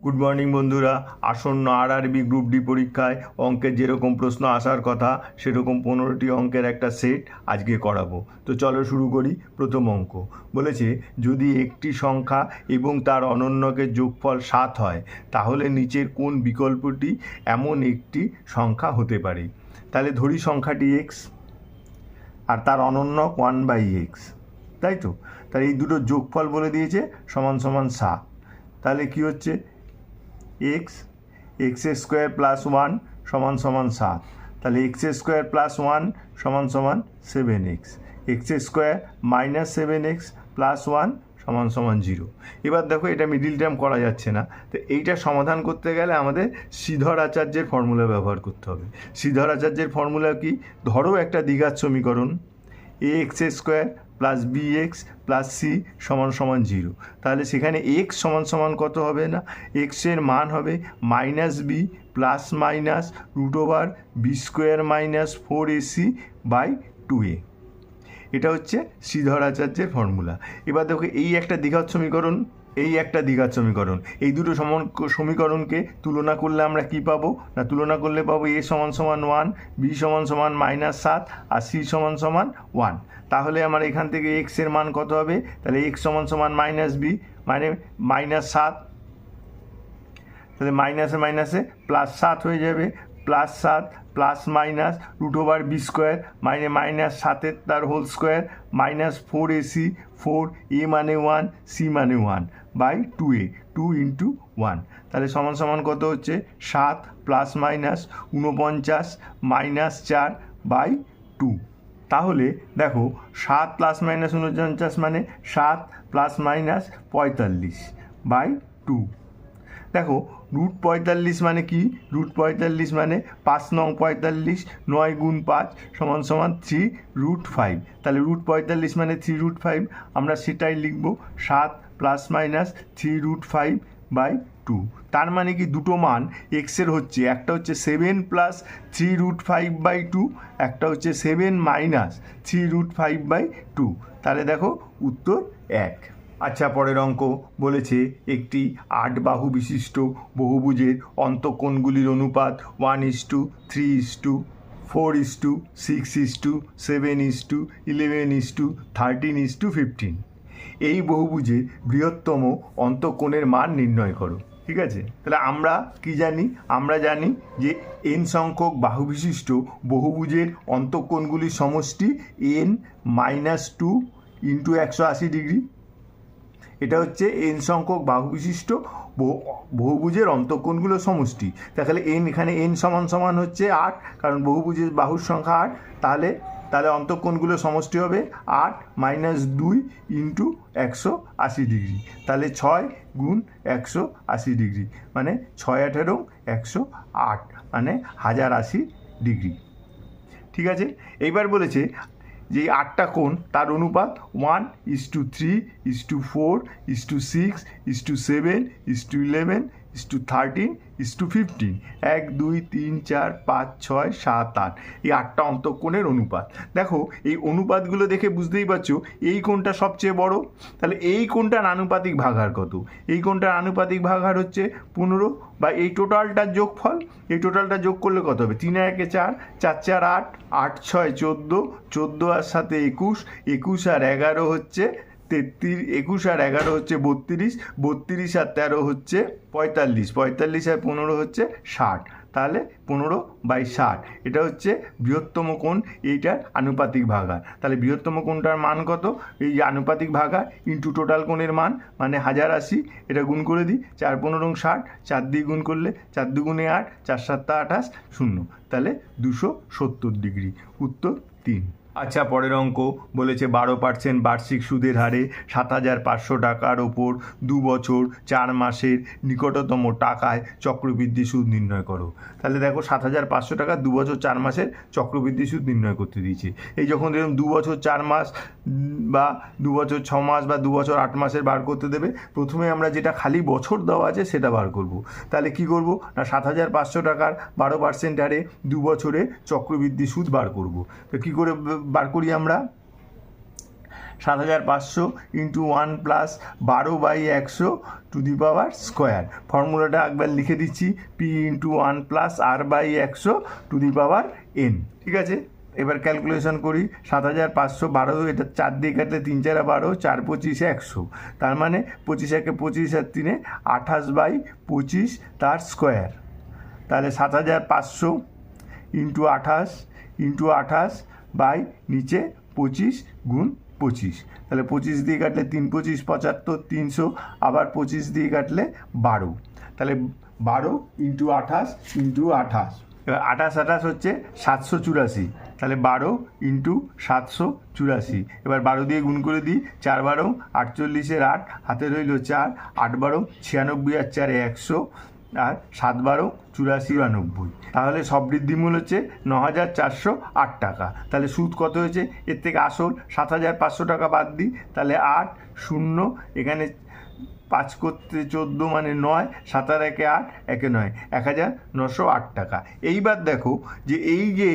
Good morning বন্ধুরা। আসন্ন RRB group D পরীক্ষায় অঙ্কের যেরকম প্রশ্ন আসার কথা সেরকম 15টি অঙ্কের একটা সেট আজকে করাবো। তো চলো শুরু করি। প্রথম অঙ্ক বলেছে, যদি একটি সংখ্যা এবং তার অনন্যকের যোগফল 7 হয় তাহলে নিচের কোন বিকল্পটি এমন একটি সংখ্যা হতে পারে। তাহলে ধরি সংখ্যাটি এক্স আর তার অনন্যক 1/x, তাই তো। তাহলে এই দুটো যোগফল বলে দিয়েছে সমান সমান 7। তাহলে কি হচ্ছে, এক্স স্কোয়ার প্লাস 1 সমান সমান 7। তাহলে এক্স স্কোয়ার প্লাস 1 সমান সমান 7x, x square minus 7x plus 1 সমান সমান 0। এবার দেখো, এটা মিডিল টার্ম করা যাচ্ছে না, তো এইটা সমাধান করতে গেলে আমাদের শ্রীধর আচার্যের ফর্মুলা ব্যবহার করতে হবে। শ্রীধর আচার্যের ফর্মুলা কি? ধরো একটা দ্বিঘাত সমীকরণ, A X square plus B X plus C সমান সমান 0। তাহলে সেখানে এক্স সমান সমান কত হবে না, এক্সের মান হবে minus B plus minus √b²-4ac/2a। এটা হচ্ছে শ্রীধর আচার্যের ফর্মুলা। এবার দেখো, এই একটা দ্বিঘাত সমীকরণ, এই দুটো সমীকরণকে তুলনা করলে আমরা কি পাবো না, তুলনা করলে পাবো a সমান সমান 1, b সমান সমান -7 আর c সমান সমান 1। তাহলে আমার এখান থেকে x এর মান কত হবে, তাহলে x সমান সমান -b মানে -7, তাহলে মাইনাসে মাইনাসে +7 হয়ে যাবে, +7 প্লাস মাইনাস √b² মানে -7 তার হোল স্কোয়ার -4ac, 4a মানে 1, c মানে 1/2a, 2 × 1। তাহলে সমান সমান কত হচ্ছে, 7 প্লাস মাইনাস 49 -4/2। তাহলে দেখো, 7 প্লাস মাইনাস 49 মানে 7 প্লাস মাইনাস 45/2। দেখো, √45 মানে কি, √45 মানে 5 নং 45, 9 × 5 সমান সমান 3√5। তাহলে √45 মানে 3√5, আমরা সেটাই লিখব, 7 প্লাস মাইনাস 3√5/2। তার মানে কি, দুটো মান এক্সের হচ্ছে, একটা হচ্ছে 7 প্লাস 3√5/2, একটা হচ্ছে 7 মাইনাস 3√5/2। তাহলে দেখো উত্তর 1। আচ্ছা, পরের অঙ্ক বলেছে, একটি 8 বাহু বিশিষ্ট বহুভুজের অন্তঃকোণগুলির অনুপাত 1:3:4:6:7:11:13:15। এই বহুভুজের বৃহত্তম অন্তঃকোণের মান নির্ণয় করো। ঠিক আছে, তাহলে আমরা কি জানি, আমরা জানি যে n সংখ্যক বাহু বিশিষ্ট বহুভুজের অন্তঃকোণগুলির সমষ্টি n-2 × 180 ডিগ্রি। এটা হচ্ছে n সংখ্যক বাহু বিশিষ্ট বহুভুজের অন্তঃকোণগুলোর সমষ্টি। তাহলে এখানে n সমান সমান হচ্ছে 8, কারণ বহুভুজের বাহুর সংখ্যা 8। তাহলে অন্তঃকোণগুলোর সমষ্টি হবে 8 - 2 × 180 ডিগ্রি। তাহলে 6 × 180 ডিগ্রি মানে 6×18 108 মানে 1080 ডিগ্রি। ঠিক আছে, এইবার বলেছে যে 8টা কোণ তার অনুপাত 1:3:4:6:7:11:13:15। 1 2 3 4 5 6 7 8, এই 8টা অন্তঃকোণের অনুপাত। দেখো, এই অনুপাতগুলো দেখে বুঝতেই পারছো এই কোণটা সবচেয়ে বড়। তাহলে এই কোণটার আনুপাতিক ভাগাহার কত? এই কোণটার আনুপাতিক ভাগাহার হচ্ছে 15, বা এই টোটালটার যোগফল। এই টোটালটা যোগ করলে কত হবে, 3 × 1 = 4, 4 × 4 = 8, 8 × 6 = 14, 14 আর 7 21, 21 আর 11 হচ্ছে 33, 21 আর 11 হচ্ছে 32, 32 আর 13 হচ্ছে 45, 45 আর 15 হচ্ছে 60। তাহলে 15/60, এটা হচ্ছে বৃহত্তম কোণ, এইটার আনুপাতিক ভাগাহার। তাহলে বৃহত্তম কোণটার মান কত, এই আনুপাতিক ভাগাহার ইন্টু টোটাল কোণের মান মানে 1080। এটা গুণ করে দিই, 4 15 60, 4 দিয়ে গুণ করলে 4 × 2 = 8, 4 7 28 0। তাহলে 270 ডিগ্রি, উত্তর 3। আচ্ছা, পরের অঙ্ক বলেছে 12% বার্ষিক সুদের হারে 7,500 টাকার ওপর 2 বছর 4 মাসের নিকটতম টাকায় চক্রবৃদ্ধি সুদ নির্ণয় করো। তাহলে দেখো, 7,500 টাকা 2 বছর 4 মাসের চক্রবৃদ্ধি সুদ নির্ণয় করতে দিয়েছে। এই যখন দেখুন 2 বছর 4 মাস বা 2 বছর 6 মাস বা 2 বছর 8 মাসের বার করতে দেবে, প্রথমে আমরা যেটা খালি বছর দেওয়া আছে সেটা বার করব। তাহলে কি করব না, 7,500 টাকার 12% হারে 2 বছরের চক্রবৃদ্ধি সুদ বার করব। তো কী করে বার করি আমরা, 7500 into 1 plus 12/100 to the power square. ফর্মুলাটা একবার লিখে দিচ্ছি, P into 1 plus r/100 to the power n। ঠিক আছে, এবার ক্যালকুলেশন করি। 7512, এটা 4 দিয়ে কাটলে 3 4 12, 4 25 100, তার মানে 25 একে 25 আর 3 28/25 তার স্কোয়ার। তাহলে 7500 ইন্টু 28 বাই নিচে 25 গুণ 25, তাহলে 25 দিয়ে কাটলে 3 25 75, 300, আবার 25 দিয়ে কাটলে 12, তাহলে 12 ইন্টু 28 এবার 28 হচ্ছে 784, তাহলে 12 ইন্টু 784। এবার 12 দিয়ে গুণ করে দিই, 4 12 48 8, হাতে রইল 4, 8 12 96 আর 4 100, আর 7 12 84 92। তাহলে সব বৃদ্ধিমূল হচ্ছে 9408 টাকা। তাহলে সুদ কত হয়েছে? এর থেকে আসল 7500 টাকা বাদ দিই, তাহলে 8 0, এখানে 5 করতে 14 মানে 9, 7 আর 1 8, 1 9, 1908 টাকা। এইবার দেখো যে এই যে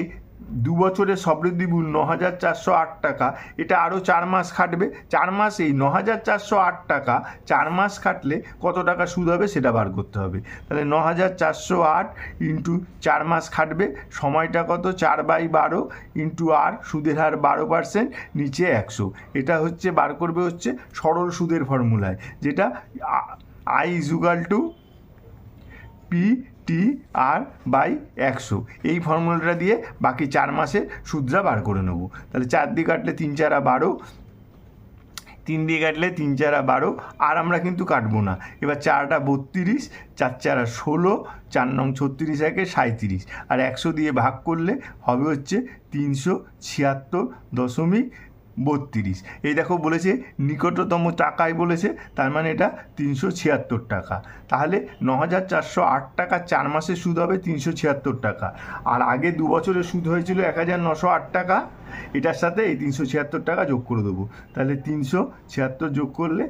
2 বছরের সবৃদ্ধিমূল 9408 টাকা, এটা আরও 4 মাস খাটবে। 4 মাস এই 9408 টাকা 4 মাস খাটলে কত টাকা সুদ হবে সেটা বার করতে হবে। তাহলে 9408 ইন্টু 4 মাস খাটবে, সময়টা কত? 4/12 ইন্টু আর, সুদের হার 12%, নিচে 100। এটা হচ্ছে বার করবে হচ্ছে সরল সুদের ফর্মুলায়, যেটা I = PTR/100। এই ফর্মুলাটা দিয়ে বাকি 4 মাসে সুদরা বার করে নেব। তাহলে 4 দিয়ে কাটলে 3 4 12, 3 দিয়ে কাটলে 3 4 12, আর আমরা কিন্তু কাটবো না। এবার 4টা 32, 4 4 16, 4 9 36 একে 37, আর 100 দিয়ে ভাগ করলে হবে হচ্ছে 376.32। এই দেখো বলেছে নিকটতম টাকায় বলেছে, তার মানে এটা 376 টাকা। তাহলে 9408 টাকা 4 মাসে সুদ হবে 376 টাকা, আর আগে 2 বছরের সুদ হয়েছিল 1908 টাকা। এটার সাথে এই 376 টাকা যোগ করে দেবো, তাহলে 376 যোগ করলে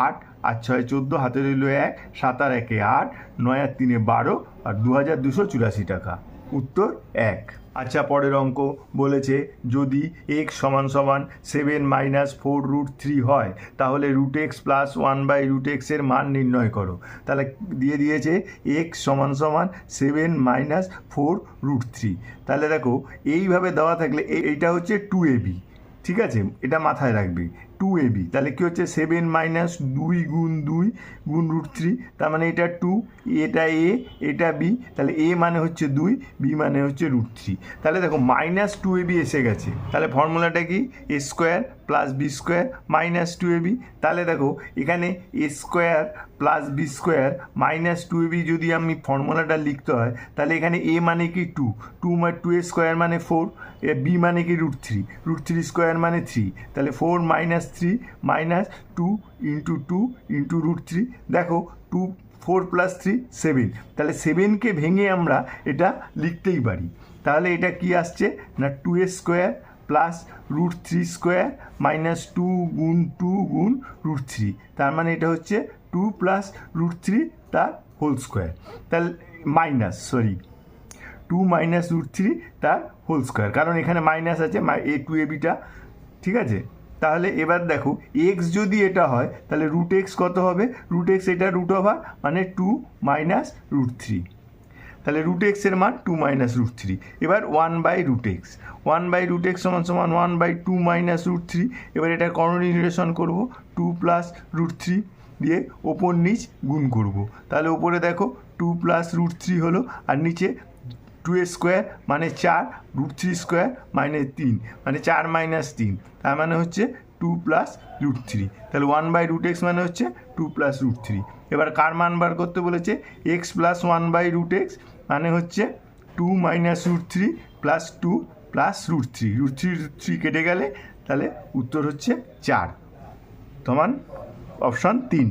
8 আর 6 14, হাতে রইল 1, 7 আর 1 8, 9 আর 3 12, আর 2284 টাকা। উত্তর 1। আচ্ছা, পরের অঙ্ক বলেছে যদি x = 7 - 4√3 হয়, তাহলে √x + 1/√x এর মান নির্ণয় করো। তাহলে দিয়ে দিয়েছে x = 7 - 4√3। তাহলে দেখো এইভাবে দেওয়া থাকলে এইটা হচ্ছে 2ab, ঠিক আছে, এটা মাথায় রাখবে, 2ab। তাহলে কি হচ্ছে 7 - 2 গুণ 2 গুণ √3, তার মানে এটা 2, এটা a, এটা b, তাহলে a মানে হচ্ছে 2, b মানে হচ্ছে √3। তাহলে দেখো -2ab এসে গেছে। তাহলে ফর্মুলাটা কি? a² + b² - 2ab। তাহলে দেখো এখানে a² + b² - 2ab যদি আমি ফর্মুলাটা লিখতে হয়, তাহলে এখানে a মানে কি 2, 2a² মানে 4, b মানে কি √3, √3² মানে 3, তাহলে 4 - 3 - 2 ইন্টু 2 ইন্টু √3। দেখো 2 4 + 3 7, তাহলে 7কে ভেঙে আমরা এটা লিখতেই পারি। তাহলে এটা কি আসছে না 2a² + √3² - 2 গুণ 2 গুণ √3, তার মানে এটা হচ্ছে 2 + √3 তার হোল স্কোয়ার। তাহলে -2 - √3 তার হোল স্কোয়ার, কারণ এখানে মাইনাস আছে a2abটা, ঠিক আছে। তাহলে এবার দেখো x যদি এটা হয়, তাহলে √x কত হবে? √x এটা √, মানে 2 - √3, তাহলে √x এর মান 2 - √3। এবার 1/√x, 1/√x = 1/2 - √3। এবার এটা কর্ণী নিরসন করবো, 2 + √3 দিয়ে ওপর নিচ গুণ করব। তাহলে ওপরে দেখো 2 + √3 হলো, আর নিচে 2a² মানে 4, √3² মানে 3, মানে 4 - 3, তার মানে হচ্ছে 2 + √3। তাহলে 1/√x মানে হচ্ছে 2 + √3। এবার কার মান বার করতে বলেছে? x + 1/√x মানে হচ্ছে 2 - √3 + 2 + √3, √3 কেটে গেলে তাহলে উত্তর হচ্ছে 4, সমান অপশান 3।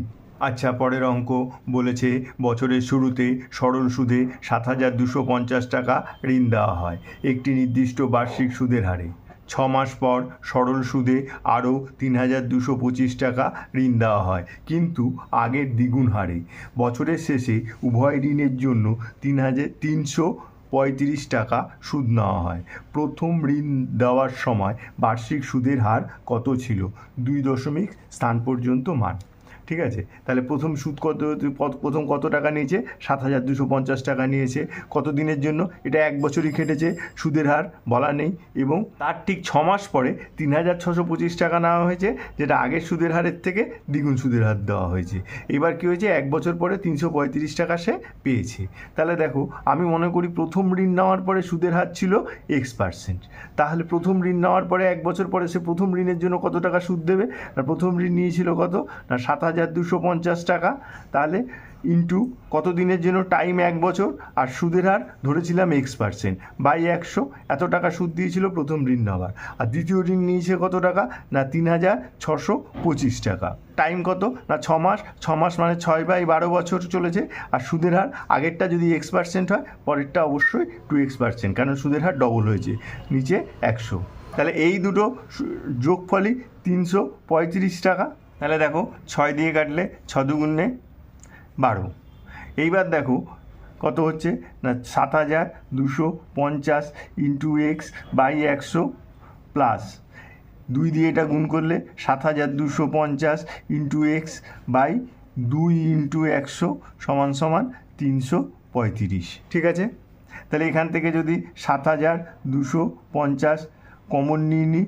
আচ্ছা, পরের অঙ্ক বলেছে বছরের শুরুতে সরল সুদে 7250 টাকা ঋণ দেওয়া হয় একটি নির্দিষ্ট বার্ষিক সুদের হারে। 6 মাস পর সরল সুদে আরও 3225 টাকা ঋণ দেওয়া হয়, কিন্তু আগের দ্বিগুণ হারে। বছরের শেষে উভয় ঋণের জন্য 300 টাকা সুদ নেওয়া হয়। প্রথম ঋণ দেওয়ার সময় বার্ষিক সুদের হার কত ছিল? 2 স্থান পর্যন্ত মান। ঠিক আছে, তাহলে প্রথম সুদ প্রথম কত টাকা নিয়েছে? 7,250 টাকা নিয়েছে। কত দিনের জন্য? এটা 1 বছরই খেটেছে, সুদের হার বলা নেই। এবং তার ঠিক 6 মাস পরে 3,625 টাকা নেওয়া হয়েছে, যেটা আগের সুদের হারের থেকে দ্বিগুণ সুদের হার দেওয়া হয়েছে। এবার কী হয়েছে? 1 বছর পরে 335 টাকা সে পেয়েছে। তাহলে দেখো, আমি মনে করি প্রথম ঋণ নেওয়ার পরে সুদের হার ছিল X%। তাহলে প্রথম ঋণ নেওয়ার পরে 1 বছর পরে সে প্রথম ঋণের জন্য কত টাকা সুদ দেবে? না, প্রথম ঋণ নিয়েছিল কত? না 7,250 টাকা। তাহলে ইন্টু কত দিনের জন্য? টাইম 1 বছর, আর সুদের হার ধরেছিলাম X%, বাই 100, এত টাকা সুদ দিয়েছিল প্রথম ঋণ নেওয়ার। আর দ্বিতীয় ঋণ নিয়েছে কত টাকা? না 3,625 টাকা। টাইম কত? না 6 মাস। 6 মাস মানে 6/12 বছর চলেছে। আর সুদের হার আগেরটা যদি X% হয়, পরেরটা অবশ্যই 2X%, কারণ সুদের হার ডবল হয়েছে, নিচে 100। তাহলে এই দুটো যোগফলই 335 টাকা। তাহলে দেখো, 6 দিয়ে কাটলে 6 দুগুণে 12। এইবার দেখো কত হচ্ছে? না 7,250 ইন্টু X বাই 100 প্লাস 2 দিয়ে এটা গুণ করলে 7,250 ইন্টু X বাই 2 ইন্টু 100 সমান সমান 335। ঠিক আছে, তাহলে এখান থেকে যদি 7,250 কমন নিয়ে নিই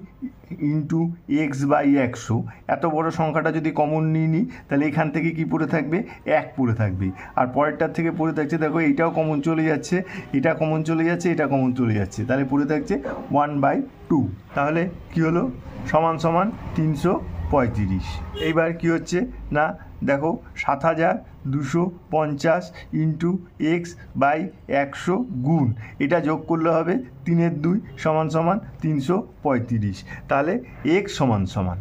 ইন্টু X বাই 100, এত বড় সংখ্যাটা যদি কমন নিয়ে নিই, তাহলে এখান থেকে কি পড়ে থাকবে? 1 পড়ে থাকবে। আর পরেরটার থেকে পড়ে থাকছে, দেখো এইটাও কমন চলে যাচ্ছে, এটা কমন চলে যাচ্ছে, এটা কমন চলে যাচ্ছে, তাহলে পড়ে থাকছে 1/2। তাহলে কি হলো? সমান সমান 335। এইবার কি হচ্ছে? না দেখো, 7,250 ইন্টু X বাই 100 গুণ, এটা যোগ করলে হবে 3/2 সমান সমান 335। তাহলে X সমান সমান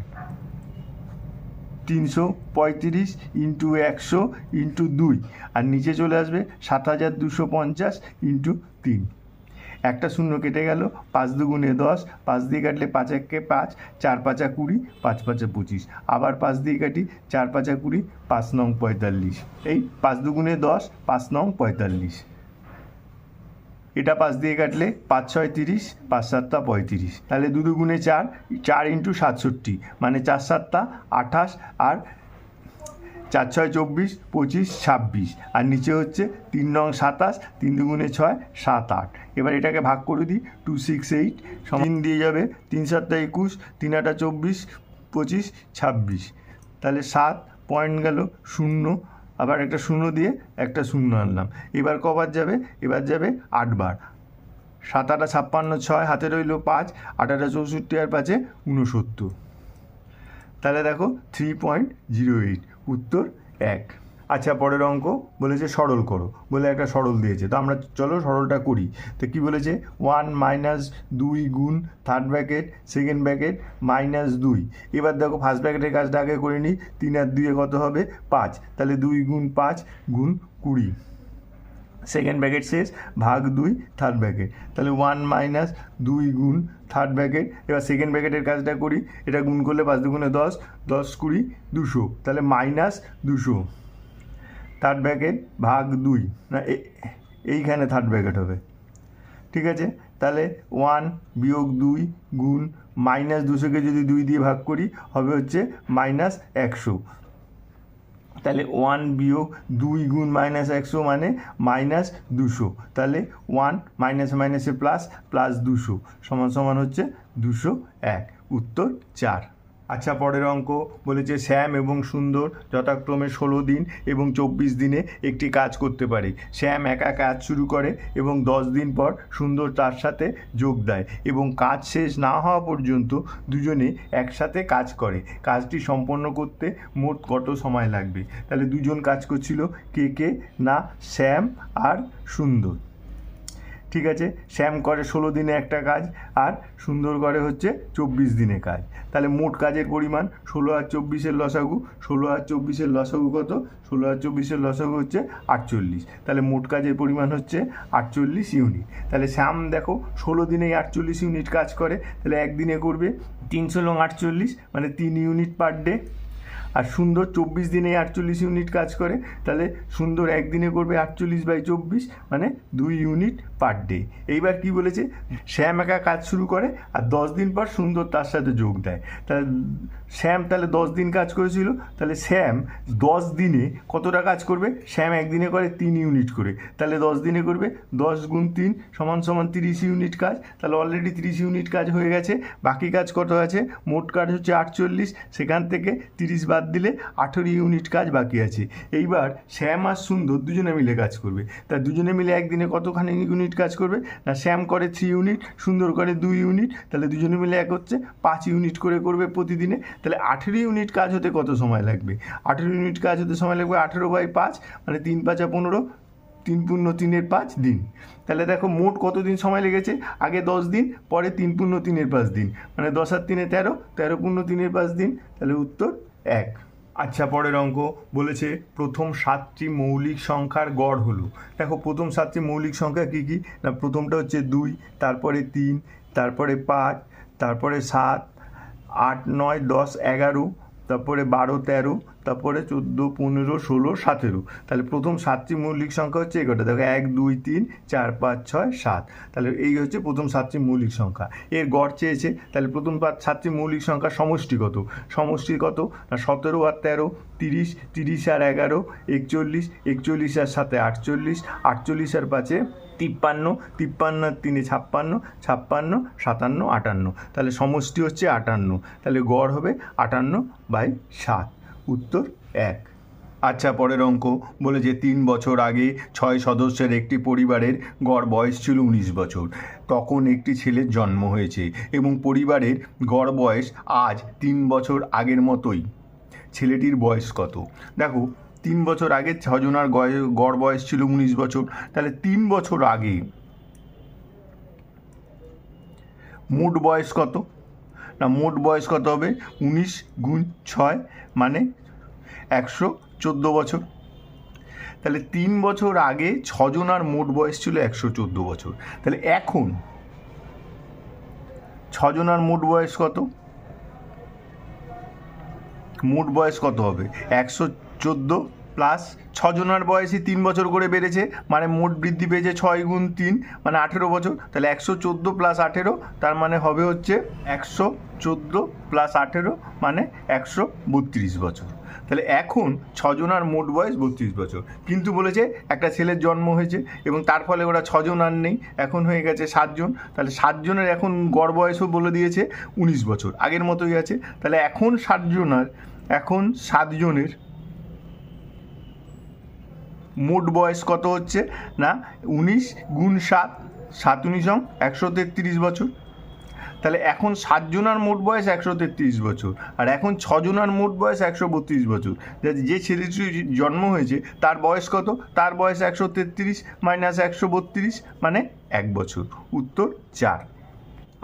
335 ইন্টু 100 ইন্টু 2, আর নিচে চলে আসবে 7,250 ইন্টু 3। একটা শূন্য কেটে গেল, 5 দুগুণে 10, 5 দিয়ে কাটলে 5 একে 5, 4 5 20, 5 5 25, আবার 5 দিয়ে কাটি, 4 5 20, 5 নং 45। এই 5 দুগুণে 10, 5 নং 45। এটা 5 দিয়ে কাটলে 5 6 30, 5 7 35। তাহলে 2 দুগুণে 4, 4 ইন্টু 67, মানে 4 7 28, আর 4 6 24, 25 26, আর নিচে হচ্ছে 3 নং 27, 3 দুগুণে 6, 7 8। এবার এটাকে ভাগ করে দিই, 2 6 8 3 দিয়ে যাবে, 3 7 21, 3 8 24, 25 26। তাহলে 7 পয়েন্ট গেল 0, আবার একটা 0 দিয়ে একটা 0 আনলাম। এবার কবার যাবে? এবার যাবে 8 বার। 7 8 56, 6 হাতে রইল 5, 8 8 64, আর 5 69। তাহলে দেখো 3.08, উত্তর 1। আচ্ছা, পরের অঙ্ক বলেছে সরল করো, বলে একটা সরল দিয়েছে। তো আমরা চলো সরলটা করি। তো কি বলেছে? 1 - 2 গুণ থার্ড ব্র্যাকেট সেকেন্ড ব্র্যাকেট -2। এবার দেখো ফার্স্ট ব্র্যাকেটের কাজটা আগে করে নিই। 3 আর 2 কত হবে? 5। তাহলে 2 গুণ 5 গুণ 20। সেকেন্ড ব্র্যাকেট শেষ, ভাগ 2 থার্ড ব্র্যাকেট। তাহলে 1 - 2 গুণ থার্ড ব্র্যাকেট। এবার সেকেন্ড ব্র্যাকেটের কাজটা করি, এটা গুণ করলে 5 দুগুণে 10, 10 20, 200। তাহলে -200 থার্ড ব্র্যাকেট ভাগ 2, না এইখানে থার্ড ব্র্যাকেট হবে। ঠিক আছে, তাহলে 1 - 2 গুণ -200কে যদি 2 দিয়ে ভাগ করি, হবে হচ্ছে -100। তাহলে 1 - 2 গুণ -100 মানে -200। তাহলে 1 মাইনাসে মাইনাসে প্লাস, প্লাস 200 সমান সমান হচ্ছে 201, উত্তর 4। আচ্ছা, পরের অঙ্ক বলেছে শ্যাম এবং সুন্দর যথাক্রমে 16 দিন এবং 24 দিনে একটি কাজ করতে পারে। শ্যাম একা কাজ শুরু করে এবং 10 দিন পর সুন্দর তার সাথে যোগ দেয়, এবং কাজ শেষ না হওয়া পর্যন্ত দুজনে একসাথে কাজ করে। কাজটি সম্পন্ন করতে মোট কত সময় লাগবে? তাহলে দুজন কাজ করছিল, কে? না শ্যাম আর সুন্দর। ঠিক আছে, শ্যাম করে 16 দিনে একটা কাজ, আর সুন্দর করে হচ্ছে 24 দিনে কাজ। তাহলে মোট কাজের পরিমাণ 16 আর 24-এর লসাগু। 16 আর 24-এর লসাগু কত? 16 আর 24-এর লসাগু হচ্ছে 48। তাহলে মোট কাজের পরিমাণ হচ্ছে 48 ইউনিট। তাহলে শ্যাম দেখো 16 দিনেই 48 ইউনিট কাজ করে, তাহলে একদিনে করবে 300 লং 48, মানে 3 ইউনিট পার ডে। আর সুন্দর 24 দিনে 48 ইউনিট কাজ করে, তাহলে সুন্দর একদিনে করবে 48/24, মানে 2 ইউনিট পার ডে। এইবার কি বলেছে, শ্যাম একা কাজ শুরু করে আর 10 দিন পর সুন্দর তার সাথে যোগ দেয়। তাহলে শ্যাম তাহলে 10 দিন কাজ করেছিল, তাহলে শ্যাম 10 দিনে কতটা কাজ করবে? শ্যাম একদিনে করে 3 ইউনিট করে, তাহলে 10 দিনে করবে 10 × 3 = 30 ইউনিট কাজ। তাহলে অলরেডি 30 ইউনিট কাজ হয়ে গেছে, বাকি কাজ কত আছে? মোট কাজ হচ্ছে 48, সেখান থেকে 30 বাদ দিলে 18 ইউনিট কাজ বাকি আছে। এইবার শ্যাম আর সুন্দর দুজনে মিলে কাজ করবে, তা দুজনে মিলে একদিনে কতখানি ইউনিট কাজ করবে? না, শ্যাম করে 3 ইউনিট, সুন্দর করে 2 ইউনিট, তাহলে দুজনে মিলে এক হচ্ছে 5 ইউনিট করে করবে প্রতিদিনে। তাহলে 18 ইউনিট কাজ হতে কত সময় লাগবে? 18 ইউনিট কাজ হতে সময় লাগবে 18/5, মানে 3 × 5 = 15, 3 × 3 = 5 দিন। তাহলে দেখো মোট কত দিন সময় লেগেছে? আগে 10 দিন, পরে 3 × 3 = 5 দিন, মানে 10 আর 3 = 13, 13 × 3 = 5 দিন, তাহলে উত্তর 1। আচ্ছা, পরের অঙ্ক বলেছে প্রথম 7টি মৌলিক সংখ্যার গড় হলো। দেখো প্রথম 7টি মৌলিক সংখ্যা কী কী? না, প্রথমটা হচ্ছে 2, তারপরে 3, তারপরে 5, তারপরে 7, 8, 9, 10, 11, তারপরে 12, 13, তারপরে 14, 15, 16, 17। তাহলে প্রথম 7টি মৌলিক সংখ্যা হচ্ছে এগারোটা। দেখো 1, 2, 3, 4, 5, 6, 7। তাহলে এই হচ্ছে প্রথম 7টি মৌলিক সংখ্যা। এর গড় চেয়েছে, তাহলে প্রথম 7টি মৌলিক সংখ্যার সমষ্টি কত? সমষ্টি কত? না, 17 আর 13, 30, 30 আর 11, 41, 41 আর 7, 48, 48 আর 5, 53, 53 আর 3, 56, 56, 57, 58। তাহলে সমষ্টি হচ্ছে 58, তাহলে গড় হবে 58/7, উত্তর 1। আচ্ছা, পরের অঙ্ক বলেছে 3 বছর আগে 6 সদস্যের একটি পরিবারের গড় বয়স ছিল 19 বছর। তখন একটি ছেলের জন্ম হয়েছে এবং পরিবারের গড় বয়স আজ 3 বছর আগের মতোই। ছেলেটির বয়স কত? দেখো 3 বছর আগে 6 জনার গড় বয়স ছিল 19 বছর, তাহলে 3 বছর আগে মোট বয়স কত? না, মোট বয়স কত হবে? 19 × 6 মানে 114 বছর। তাহলে 3 বছর আগে 6 জনার মোট বয়স ছিল 114 বছর। তাহলে এখন 6 জনার মোট বয়স কত? মোট বয়স কত হবে? 114 প্লাস 6 জনার বয়সই 3 বছর করে বেড়েছে, মানে মোট বৃদ্ধি পেয়েছে 6 × 3 মানে 18 বছর। তাহলে 114 + 18, তার মানে হবে হচ্ছে 114 + 18 মানে 132 বছর। তাহলে এখন 6 জনার মোট বয়স 32 বছর, কিন্তু বলেছে একটা ছেলের জন্ম হয়েছে এবং তার ফলে ওরা 6 জন আর নেই, এখন হয়ে গেছে 7 জন। তাহলে 7 জনের এখন গড় বয়সও বলে দিয়েছে 19 বছর, আগের মতোই আছে। তাহলে এখন 7 জনের মোট বয়স কত হচ্ছে? না, 19 × 7, 7 × 19 = 133 বছর। তাহলে এখন 7 জনার মোট বয়স 133 বছর, আর এখন 6 জনার মোট বয়স 132 বছর। যে ছেলেটি জন্ম হয়েছে তার বয়স কত? তার বয়স 133 - 132 মানে 1 বছর, উত্তর 4।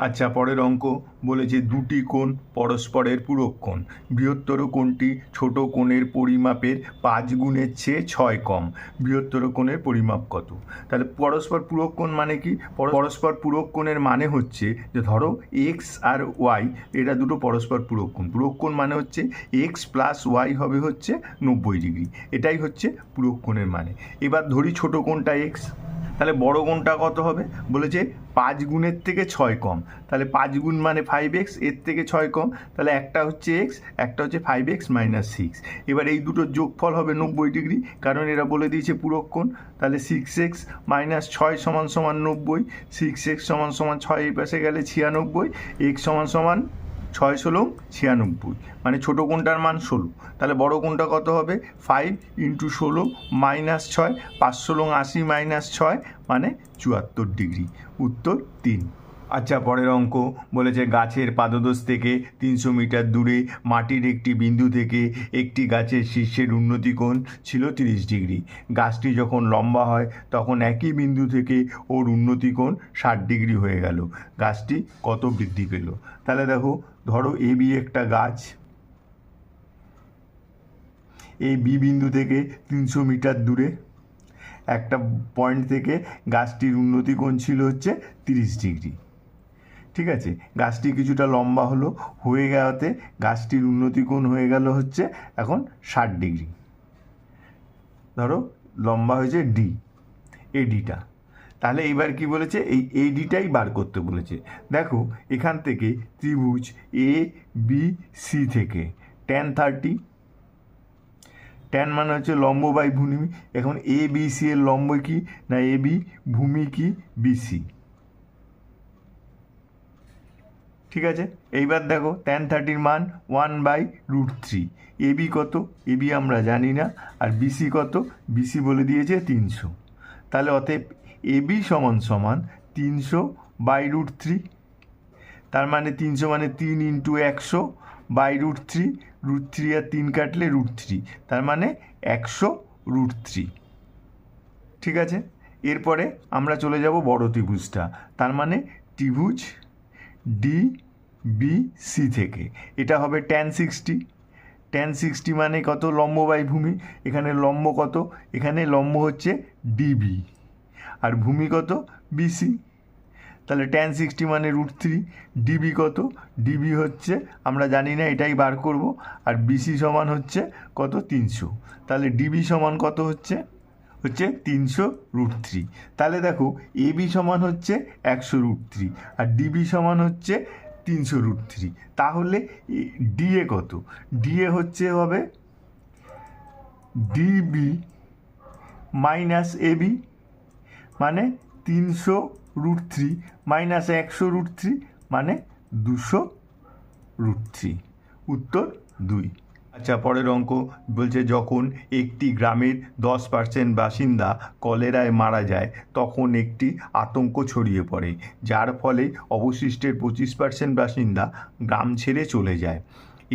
আচ্ছা, পরের অঙ্ক বলেছে দুটি কোণ পরস্পরের পূরক কোণ। বৃহত্তর কোণটি ছোট কোণের পরিমাপের 5 গুণের চেয়ে 6 কম। বৃহত্তর কোণের পরিমাপ কত? তাহলে পরস্পর পূরক কোণ মানে কি? পরস্পর পূরক কোণের মানে হচ্ছে যে ধরো এক্স আর ওয়াই, এটা দুটো পরস্পর পূরক কোণ। পূরক কোণ মানে হচ্ছে এক্স প্লাস ওয়াই হবে হচ্ছে 90 ডিগ্রি, এটাই হচ্ছে পূরক কোণের মানে। এবার ধরি ছোট কোণটা এক্স, তাহলে বড় কোণটা কত হবে? বলেছে 5 গুণের থেকে 6 কম। তাহলে 5 গুণ মানে 5x, এর থেকে 6 কম, তাহলে একটা হচ্ছে x, একটা হচ্ছে 5x - 6। এবার এই দুটোর যোগফল হবে 90 ডিগ্রি, কারণ এরা বলে দিয়েছে পূরক কোণ। তাহলে 6x - 6 = 90, 6x = 6 এই পাশে গেলে 96, x = 6 × 16 = 96, মানে ছোটো কোণটার মান 16। তাহলে বড় কোণটা কত হবে? 5 × 16 - 6, 5 × 16 = 80 - 6 মানে 74 ডিগ্রি, উত্তর 3। আচ্ছা, পরের অঙ্ক বলেছে গাছের পাদদেশ থেকে 300 মিটার দূরে মাটির একটি বিন্দু থেকে একটি গাছের শীর্ষের উন্নতি কোণ ছিল 30 ডিগ্রি। গাছটি যখন লম্বা হয় তখন একই বিন্দু থেকে ওর উন্নতি কোণ 60 ডিগ্রি হয়ে গেল। গাছটি কত বৃদ্ধি পেল? তাহলে দেখো, ধরো এ বি একটা গাছ, এই বি বিন্দু থেকে 300 মিটার দূরে একটা পয়েন্ট থেকে গাছটির উন্নতি কোণ ছিল হচ্ছে 30 ডিগ্রি। ঠিক আছে, গাছটি কিছুটা লম্বা হয়ে গেতে গাছটির উন্নতি কোণ হয়ে গেল হচ্ছে এখন 60 ডিগ্রি। ধরো লম্বা হয়েছে ডি, এডিটা। তাহলে এইবার কি বলেছে, এই এডিটাই বার করতে বলেছে। দেখো এখান থেকে ত্রিভুজ এ বি সি থেকে tan 30, ট্যান মানে হচ্ছে লম্ব বাই ভূমি। এখন এ বি সি এর লম্ব কি না এ বি, ভূমি কি বিসি। ঠিক আছে, এইবার দেখো tan 30 মান 1/√3। এ বি কত, এ বি আমরা জানি না, আর বিসি কত, বিসি বলে দিয়েছে 300। তাহলে অতএব এ বি সমান 300/√3। তার মানে 300 মানে 3 × 100/√3, √3 আর 3 কাটলে √3, তার মানে 100√3। ঠিক আছে, এরপরে আমরা চলে যাব বড় ত্রিভুজটা, তার মানে ত্রিভুজ ডি বি সি থেকে এটা হবে tan 60। tan 60 মানে কত, লম্ব বাই ভূমি। এখানে লম্ব কত, এখানে লম্ব হচ্ছে ডিবি আর ভূমি কত বিসি। তাহলে tan 60 মানে √3, ডিবি কত, ডিবি হচ্ছে আমরা জানি না, এটাই বার করব। আর বিসি সমান হচ্ছে কত 300। তাহলে ডিবি সমান কত হচ্ছে 300√3। তাহলে দেখো এ বি সমান হচ্ছে 100√3 আর ডিবি সমান হচ্ছে 300√3। তাহলে ডিএ কত, ডিএ হচ্ছে হবে ডিবি মাইনাস এবি, মানে 300√3 মাইনাস 100√3 মানে 200√3। উত্তর 2। আচ্ছা, পরের অঙ্ক বলছে যখন একটি গ্রামের 10% বাসিন্দা কলেরায় মারা যায় তখন একটি আতঙ্ক ছড়িয়ে পড়ে, যার ফলে অবশিষ্টের 25% বাসিন্দা গ্রাম ছেড়ে চলে যায়।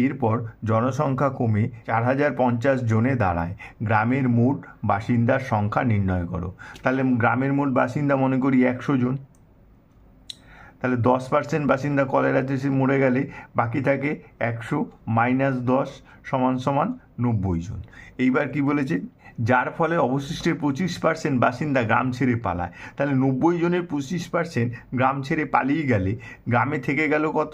এরপর জনসংখ্যা কমে 4050 জনে দাঁড়ায়। গ্রামের মোট বাসিন্দার সংখ্যা নির্ণয় করো। তাহলে গ্রামের মোট বাসিন্দা মনে করি 100 জন। তাহলে 10% বাসিন্দা কলেরাতে সে মরে গেলে বাকি থাকে 100 - 10 = 90 জন। এইবার কি বলেছে, যার ফলে অবশিষ্টের 25% বাসিন্দা গ্রাম ছেড়ে পালায়। তাহলে 90 জনের 25% গ্রাম ছেড়ে পালিয়ে গেলে গ্রামে থেকে গেল কত,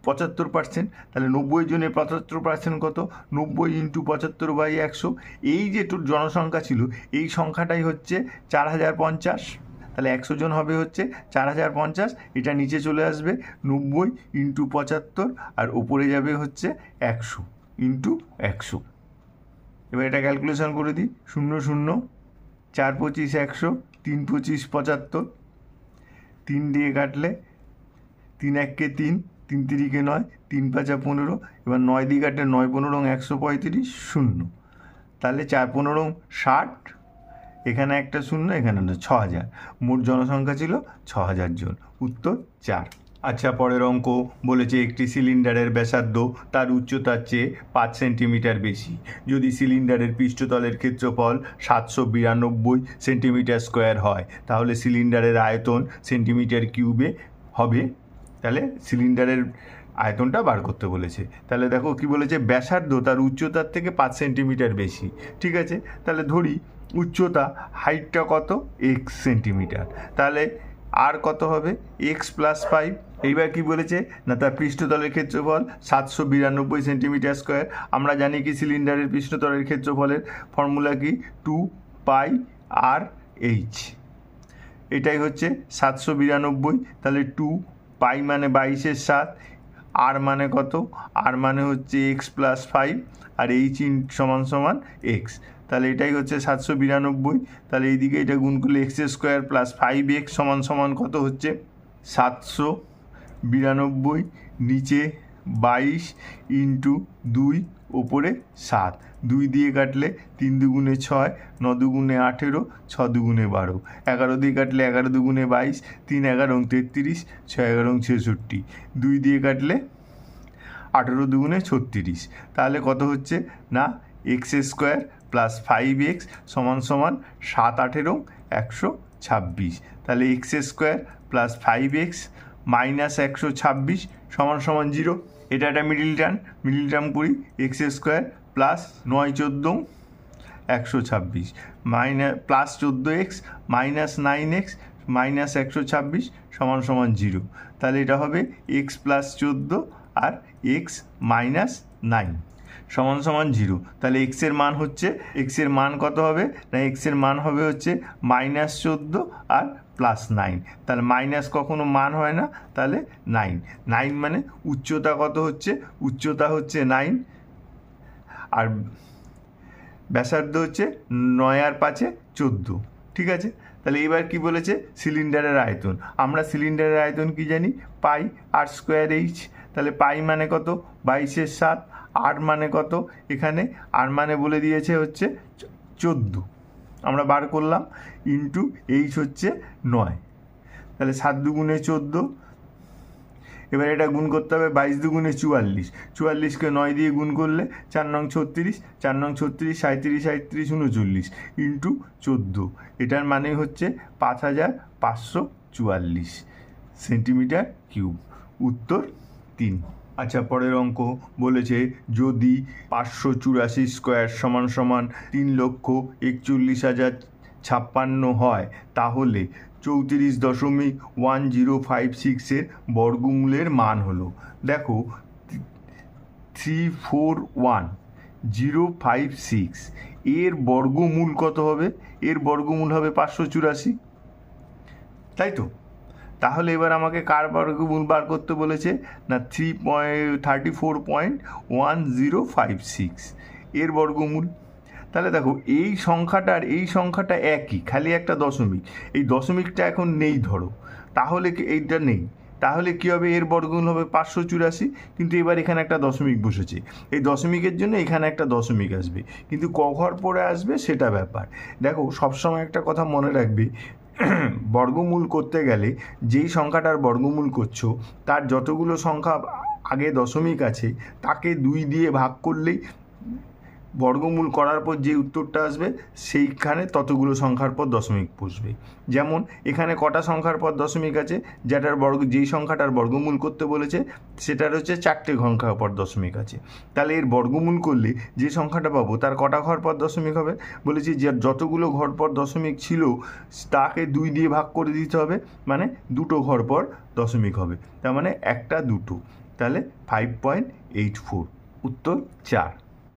75%। তাহলে 90 জনের 75% কত, 90 × 75/100। এই যে জনসংখ্যা ছিল এই সংখ্যাটাই হচ্ছে 4050। তাহলে 100 জন হবে হচ্ছে 4050, এটা নিচে চলে আসবে 90 × 75 আর উপরে যাবে হচ্ছে 100 × 100। এবার এটা ক্যালকুলেশন করে দিই, 0 0 4 25 100, 3 25 75, 3 দিয়ে কাটলে 3 1 কে 3, 3 3 কে 9, 3 5 15। এবার 9 দিয়ে কাটলে 9 15 135 0। তাহলে 4 15 60, এখানে একটা 0, এখানে 6000। মোট জনসংখ্যা ছিল 6000 জন। উত্তর 4। আচ্ছা, পরের অঙ্ক বলেছে একটি সিলিন্ডারের ব্যাসার্ধ তার উচ্চতার চেয়ে 5 সেন্টিমিটার বেশি। যদি সিলিন্ডারের পৃষ্ঠতলের ক্ষেত্রফল 792 সেন্টিমিটার স্কোয়ার হয় তাহলে সিলিন্ডারের আয়তন সেন্টিমিটার কিউবে হবে। তাহলে সিলিন্ডারের আয়তনটা বার করতে বলেছে। তাহলে দেখো কি বলেছে, ব্যাসার্ধ তার উচ্চতার থেকে 5 সেন্টিমিটার বেশি। ঠিক আছে, তাহলে ধরি উচ্চতা, হাইটটা কত, x সেন্টিমিটার। তাহলে আর কত হবে, x + 5। এইবার কি বলেছে না, তার পৃষ্ঠতলের ক্ষেত্রফল 792 সেন্টিমিটার স্কোয়ার। আমরা জানি কি সিলিন্ডারের পৃষ্ঠতলের ক্ষেত্রফলের ফর্মুলা কি, 2πr/h। এটাই হচ্ছে 792। তাহলে 2π মানে 22 × 7, আর মানে কত, আর মানে হচ্ছে x + 5 আর h = x। তাহলে এটাই হচ্ছে 792। তাহলে এইদিকে এটা গুণ করলে x² + 5x = কত হচ্ছে 792, নিচে 22 × 2 ওপরে 7। 2 দিয়ে কাটলে 3 2 6, 9 2 18, 6 2 12, 11 দিয়ে কাটলে 11 2 22, 3 11 33, 6 11 66। 2 দিয়ে কাটলে 18 2 36। তাহলে কত হচ্ছে না, x² + 5x = 7 18 126। তাহলে x² + 5x - 126 = 0। এটা একটা মিডিল টার্ম করি, x² + 9 14 126 + 14x - 9x মাইনাস 126 সমান সমান 0। তাহলে এটা হবে এক্স প্লাস 14 আর এক্স মাইনাস 9 সমান সমান 0। তাহলে এক্সের মান হচ্ছে, এক্সের মান কত হবে না, এক্সের মান হবে হচ্ছে মাইনাস 14 আর প্লাস 9। তাহলে মাইনাস কখনো মান হয় না, তাহলে 9। 9 মানে উচ্চতা কত হচ্ছে, উচ্চতা হচ্ছে 9 আর ব্যাসার্ধ হচ্ছে 9 আর 5 14। ঠিক আছে, তাহলে এবার কি বলেছে, সিলিন্ডারের আয়তন। আমরা সিলিন্ডারের আয়তন কি জানি, পাই আর স্কোয়ার এইচ। তাহলে পাই মানে কত, 22/7। আর মানে কত, এখানে আর মানে বলে দিয়েছে হচ্ছে 14, আমরা বার করলাম, ইন্টু এইচ হচ্ছে 9। তাহলে 7 দুগুণে 14। এবার এটা গুণ করতে হবে, 22 দুগুণে 44, 44কে 9 দিয়ে গুণ করলে 4 নং 36, 4 নং 36, 37, 37, 39 ইন্টু 14। এটার মানে হচ্ছে 5544 সেন্টিমিটার কিউব। উত্তর 3। আচ্ছা, পরের অঙ্ক বলেছে যদি 584 স্কোয়ার সমান সমান 3,41,056 হয় তাহলে 34.1056 বর্গমূলের মান হলো। দেখো 341,056 এর বর্গমূল কত হবে, এর বর্গমূল হবে 584, তাই তো। তাহলে এবার আমাকে কার বর্গমূল বার করতে বলেছে না, 34.1056 এর বর্গমূল। তাহলে দেখো এই সংখ্যাটার এই সংখ্যাটা একই, খালি একটা দশমিক, এই দশমিকটা এখন নেই ধরো, তাহলে কি এইটা নেই, তাহলে কী হবে, এর বর্গমূল হবে 584, কিন্তু এবার এখানে একটা দশমিক বসেছে, এই দশমিকের জন্য এখানে একটা দশমিক আসবে, কিন্তু ক ঘর পরে আসবে সেটা ব্যাপার। দেখো সবসময় একটা কথা মনে রাখবে, বর্গমূল করতে গেলে যেই সংখ্যাটার বর্গমূল করছো তার যতগুলো সংখ্যা আগে দশমিক আছে তাকে 2 দিয়ে ভাগ করলেই বর্গমূল করার পর যে উত্তরটা আসবে সেইখানে ততগুলো সংখ্যার পর দশমিক বসবে। যেমন এখানে কটা সংখ্যার পর দশমিক আছে, যেই সংখ্যাটার বর্গমূল করতে বলেছে সেটার হচ্ছে 4টে সংখ্যার পর দশমিক আছে। তাহলে এর বর্গমূল করলে যে সংখ্যাটা পাবো তার কটা ঘর পর দশমিক হবে, বলেছি যে যতগুলো ঘর পর দশমিক ছিল তাকে 2 দিয়ে ভাগ করে দিতে হবে, মানে 2টো ঘর পর দশমিক হবে, তার মানে 1টা 2টো, তাহলে 5.84। উত্তর 4।